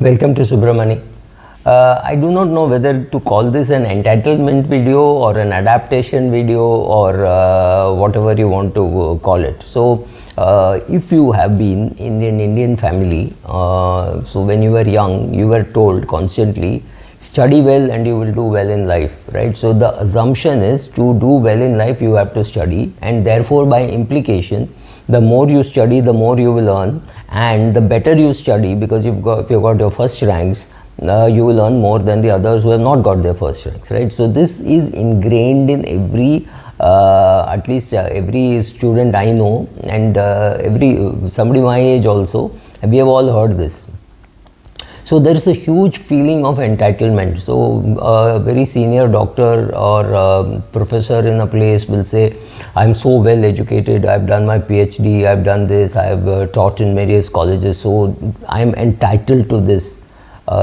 Welcome to Subramani. I do not know whether to call this an entitlement video or an adaptation video or whatever you want to call it. So, if you have been in an Indian family, so when you were young, you were told constantly, study well and you will do well in life, right? So, the assumption is to do well in life, you have to study, and therefore, by implication, the more you study, the more you will earn, and the better you study, because if you got your first ranks, you will earn more than the others who have not got their first ranks, right? So this is ingrained in every at least every student I know, and somebody my age also, we have all heard this. So there is a huge feeling of entitlement. So a very senior doctor or professor in a place will say, I'm so well educated, I've done my PhD, I've done this, I've taught in various colleges, so I'm entitled to this.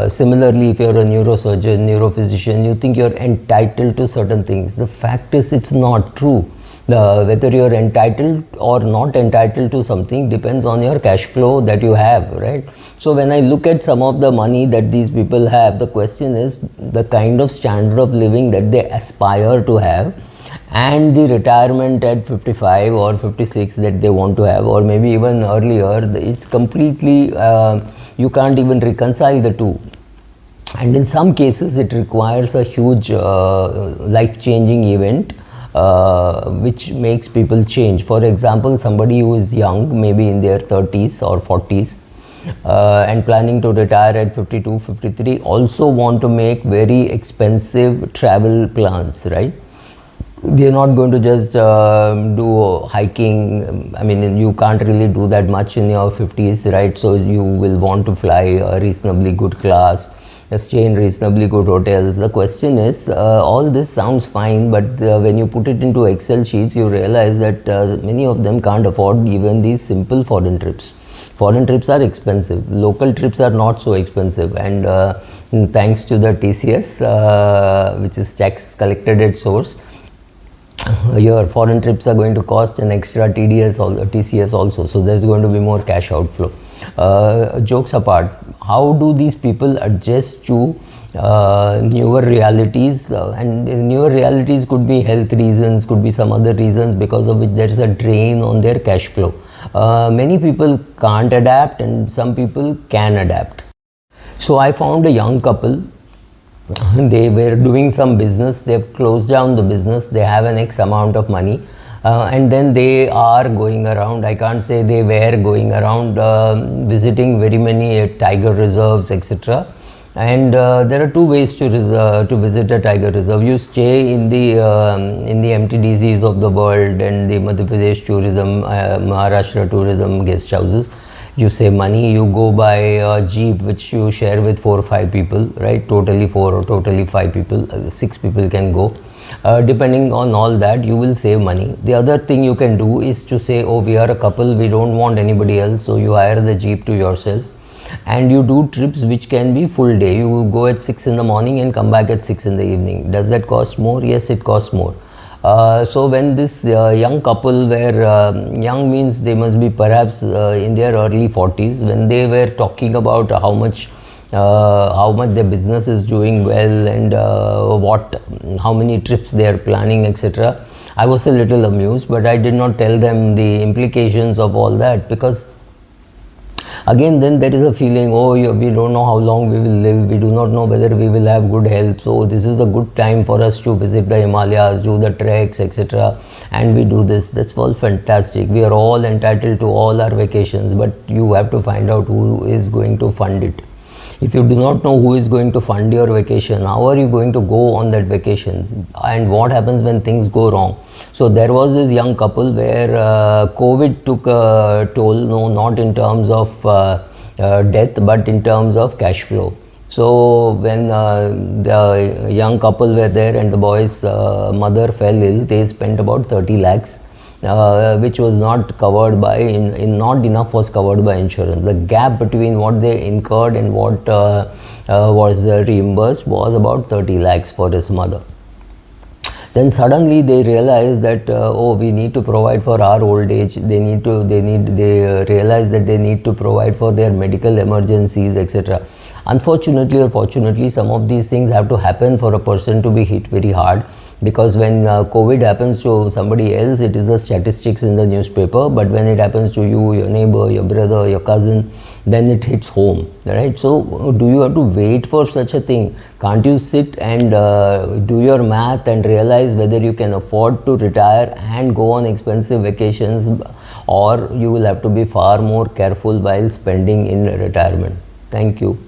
Similarly, if you're a neurosurgeon, neurophysician, you think you're entitled to certain things. The fact is, it's not true. Whether you're entitled or not entitled to something depends on your cash flow that you have, right? So when I look at some of the money that these people have, the question is the kind of standard of living that they aspire to have, and the retirement at 55 or 56 that they want to have, or maybe even earlier. It's completely, you can't even reconcile the two. And in some cases, it requires a huge life-changing event which makes people change. For example, somebody who is young, maybe in their 30s or 40s, and planning to retire at 52, 53, also want to make very expensive travel plans, right? They're not going to just do hiking. I mean, you can't really do that much in your 50s, right? So you will want to fly a reasonably good class, stay in reasonably good hotels. The question is, all this sounds fine, but when you put it into Excel sheets, you realize that many of them can't afford even these simple foreign trips. Foreign trips are expensive. Local trips are not so expensive, and thanks to the TCS, which is tax collected at source, your foreign trips are going to cost an extra TCS also, so there's going to be more cash outflow. Jokes apart, how do these people adjust to newer realities? And newer realities could be health reasons, could be some other reasons because of which there is a drain on their cash flow. Many people can't adapt, and some people can adapt. So I found a young couple. They were doing some business, they've closed down the business, they have an X amount of money, and then they are going around, I can't say they were going around, visiting very many tiger reserves, etc. And there are two ways to visit a tiger reserve. You stay in the MTDCs of the world and the Madhya Pradesh tourism, Maharashtra tourism guest houses. You save money, you go by a jeep which you share with 4 or 5 people, right? Totally 4 or totally 5 people, 6 people can go. Depending on all that, you will save money. The other thing you can do is to say, oh, we are a couple, we don't want anybody else, so you hire the jeep to yourself, and you do trips which can be full day. You go at 6 in the morning and come back at 6 in the evening. Does that cost more? Yes, it costs more. So when this young couple were, young means they must be perhaps in their early 40s, when they were talking about how much their business is doing well, and how many trips they are planning, etc. I was a little amused, but I did not tell them the implications of all that, because again, then there is a feeling, oh, we don't know how long we will live, we do not know whether we will have good health, so this is a good time for us to visit the Himalayas, do the treks, etc. And we do this. That's all fantastic. We are all entitled to all our vacations, but you have to find out who is going to fund it. If you do not know who is going to fund your vacation, how are you going to go on that vacation? And what happens when things go wrong? So there was this young couple where COVID took a toll, no, not in terms of death, but in terms of cash flow. So when the young couple were there and the boy's mother fell ill, they spent about 30 lakhs. Which was not covered by, not enough was covered by insurance. The gap between what they incurred and what was reimbursed was about 30 lakhs for his mother. Then suddenly they realized that oh, we need to provide for our old age. They realize that they need to provide for their medical emergencies, etc. Unfortunately or fortunately, some of these things have to happen for a person to be hit very hard, because when COVID happens to somebody else, it is the statistics in the newspaper, but when it happens to you, your neighbor, your brother, your cousin, then it hits home, right? So do you have to wait for such a thing? Can't you sit and do your math and realize whether you can afford to retire and go on expensive vacations, or you will have to be far more careful while spending in retirement? Thank you.